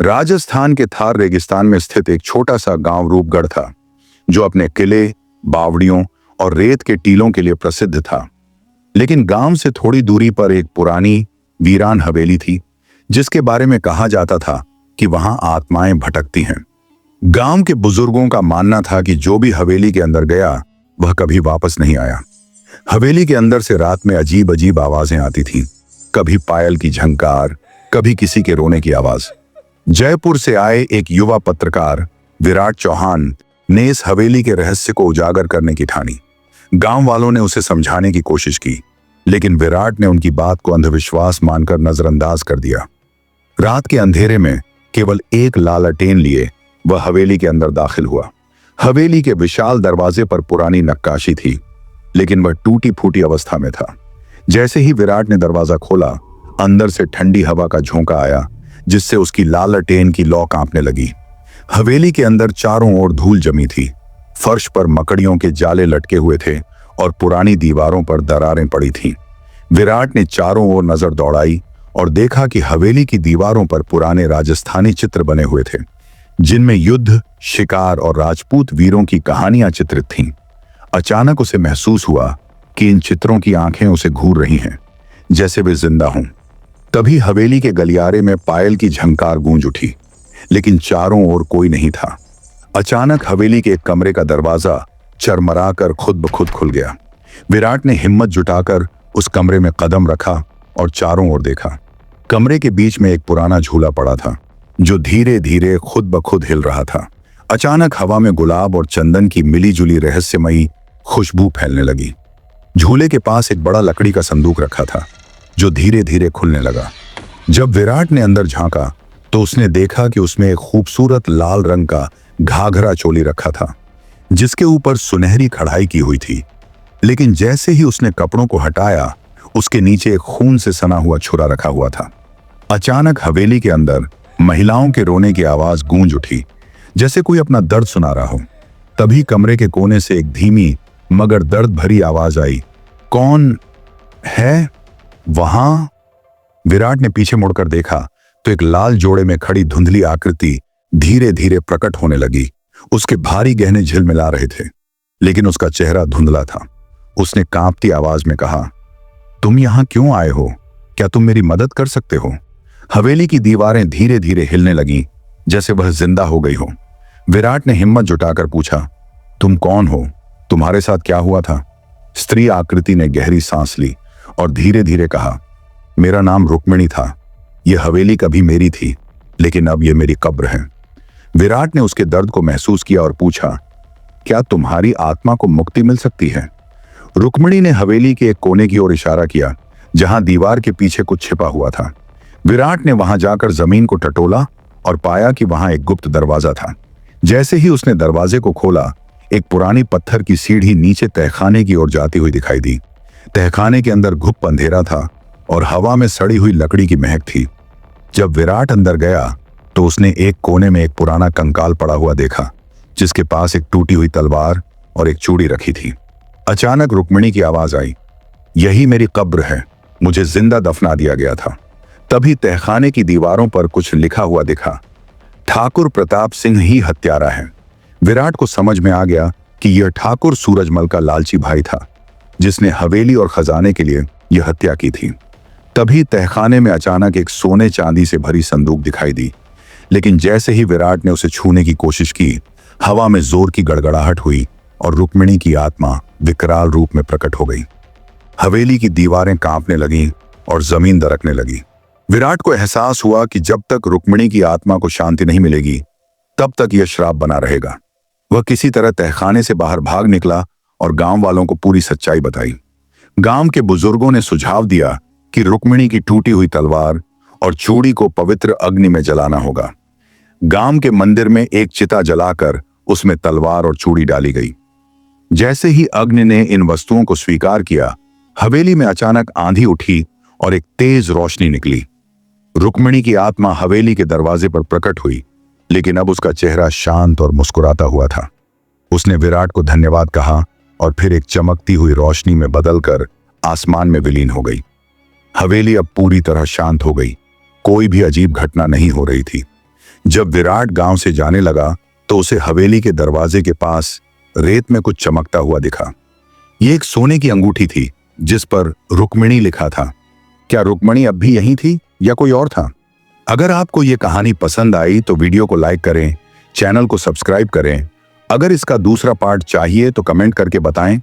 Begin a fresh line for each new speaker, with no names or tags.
राजस्थान के थार रेगिस्तान में स्थित एक छोटा सा गांव रूपगढ़ था, जो अपने किले, बावड़ियों और रेत के टीलों के लिए प्रसिद्ध था। लेकिन गांव से थोड़ी दूरी पर एक पुरानी वीरान हवेली थी, जिसके बारे में कहा जाता था कि वहां आत्माएं भटकती हैं। गांव के बुजुर्गों का मानना था कि जो भी हवेली के अंदर गया वह कभी वापस नहीं आया। हवेली के अंदर से रात में अजीब अजीब आवाजें आती थीं, कभी पायल की झंकार, कभी किसी के रोने की आवाज। जयपुर से आए एक युवा पत्रकार विराट चौहान ने इस हवेली के रहस्य को उजागर करने की ठानी। गांव वालों ने उसे समझाने की कोशिश की, लेकिन विराट ने उनकी बात को अंधविश्वास मानकर नजरअंदाज कर दिया। रात के अंधेरे में केवल एक लालटेन लिए वह हवेली के अंदर दाखिल हुआ। हवेली के विशाल दरवाजे पर पुरानी नक्काशी थी, लेकिन वह टूटी फूटी अवस्था में था। जैसे ही विराट ने दरवाजा खोला, अंदर से ठंडी हवा का झोंका आया, जिससे उसकी लालटेन की लौ कांपने लगी। हवेली के अंदर चारों ओर धूल जमी थी, फर्श पर मकड़ियों के जाले लटके हुए थे और पुरानी दीवारों पर दरारें पड़ी थीं। विराट ने चारों ओर नजर दौड़ाई और देखा कि हवेली की दीवारों पर पुराने राजस्थानी चित्र बने हुए थे, जिनमें युद्ध, शिकार और राजपूत वीरों की कहानियां चित्रित थीं। अचानक उसे महसूस हुआ कि इन चित्रों की आंखें उसे घूर रही हैं, जैसे वे जिंदा हों। तभी हवेली के गलियारे में पायल की झंकार गूंज उठी, लेकिन चारों ओर कोई नहीं था। अचानक हवेली के एक कमरे का दरवाजा चरमराकर खुद ब खुद खुल गया। विराट ने हिम्मत जुटाकर उस कमरे में कदम रखा और चारों ओर देखा। कमरे के बीच में एक पुराना झूला पड़ा था, जो धीरे धीरे खुद ब खुद हिल रहा था। अचानक हवा में गुलाब और चंदन की मिलीजुली रहस्यमयी खुशबू फैलने लगी। झूले के पास एक बड़ा लकड़ी का संदूक रखा था, जो धीरे धीरे खुलने लगा। जब विराट ने अंदर झांका तो उसने देखा कि उसमें एक खूबसूरत लाल रंग का घाघरा चोली रखा था, जिसके ऊपर सुनहरी कढ़ाई की हुई थी। लेकिन जैसे ही उसने कपड़ों को हटाया, उसके नीचे एक खून से सना हुआ छुरा रखा हुआ था। अचानक हवेली के अंदर महिलाओं के रोने की आवाज गूंज उठी, जैसे कोई अपना दर्द सुना रहा हो। तभी कमरे के कोने से एक धीमी मगर दर्द भरी आवाज आई, कौन है वहां? विराट ने पीछे मुड़कर देखा तो एक लाल जोड़े में खड़ी धुंधली आकृति धीरे धीरे प्रकट होने लगी। उसके भारी गहने झिलमिला रहे थे, लेकिन उसका चेहरा धुंधला था। उसने कांपती आवाज में कहा, तुम यहां क्यों आए हो? क्या तुम मेरी मदद कर सकते हो? हवेली की दीवारें धीरे धीरे हिलने लगीं, जैसे वह जिंदा हो गई हो। विराट ने हिम्मत जुटाकर पूछा, तुम कौन हो? तुम्हारे साथ क्या हुआ था? स्त्री आकृति ने गहरी सांस ली और धीरे धीरे कहा, मेरा नाम रुक्मिणी था। यह हवेली कभी मेरी थी, लेकिन अब यह मेरी कब्र है। विराट ने उसके दर्द को महसूस किया और पूछा, क्या तुम्हारी आत्मा को मुक्ति मिल सकती है? रुक्मिणी ने हवेली के एक कोने की ओर इशारा किया, जहां दीवार के पीछे कुछ छिपा हुआ था। विराट ने वहां जाकर जमीन को टटोला और पाया कि वहां एक गुप्त दरवाजा था। जैसे ही उसने दरवाजे को खोला, एक पुरानी पत्थर की सीढ़ी नीचे तहखाने की ओर जाती हुई दिखाई दी। तहखाने के अंदर घुप अंधेरा था और हवा में सड़ी हुई लकड़ी की महक थी। जब विराट अंदर गया तो उसने एक कोने में एक पुराना कंकाल पड़ा हुआ देखा, जिसके पास एक टूटी हुई तलवार और एक चूड़ी रखी थी। अचानक रुक्मिणी की आवाज आई, यही मेरी कब्र है, मुझे जिंदा दफना दिया गया था। तभी तहखाने की दीवारों पर कुछ लिखा हुआ दिखा, ठाकुर प्रताप सिंह ही हत्यारा है। विराट को समझ में आ गया कि यह ठाकुर सूरजमल का लालची भाई था, जिसने हवेली और खजाने के लिए यह हत्या की थी। तभी तहखाने में अचानक एक सोने चांदी से भरी संदूक दिखाई दी, लेकिन जैसे ही विराट ने उसे छूने की कोशिश की, हवा में जोर की गड़गड़ाहट हुई और रुक्मिणी की आत्मा विकराल रूप में प्रकट हो गई। हवेली की दीवारें कांपने लगीं और जमीन दरकने लगी। विराट को एहसास हुआ कि जब तक रुक्मिणी की आत्मा को शांति नहीं मिलेगी, तब तक यह श्राप बना रहेगा। वह किसी तरह तहखाने से बाहर भाग निकला और गांव वालों को पूरी सच्चाई बताई। गांव के बुजुर्गों ने सुझाव दिया कि रुक्मिणी की टूटी हुई तलवार और चूड़ी को पवित्र अग्नि में जलाना होगा। गांव के मंदिर में एक चिता जलाकर उसमें तलवार और चूड़ी डाली गई। जैसे ही अग्नि ने इन वस्तुओं को स्वीकार किया, हवेली में अचानक आंधी उठी और एक तेज रोशनी निकली। रुक्मिणी की आत्मा हवेली के दरवाजे पर प्रकट हुई, लेकिन अब उसका चेहरा शांत और मुस्कुराता हुआ था। उसने विराट को धन्यवाद कहा और फिर एक चमकती हुई रोशनी में बदलकर आसमान में विलीन हो गई। हवेली अब पूरी तरह शांत हो गई। कोई भी अजीब घटना नहीं हो रही थी। जब विराट गांव से जाने लगा तो उसे हवेली के दरवाजे के पास रेत में कुछ चमकता हुआ दिखा। ये एक सोने की अंगूठी थी जिस पर रुक्मिणी लिखा था। क्या रुक्मिणी अब भी यहीं थी या कोई और था? अगर आपको ये कहानी पसंद आई तो वीडियो को लाइक करें, चैनल को सब्सक्राइब करें। अगर इसका दूसरा पार्ट चाहिए तो कमेंट करके बताएं।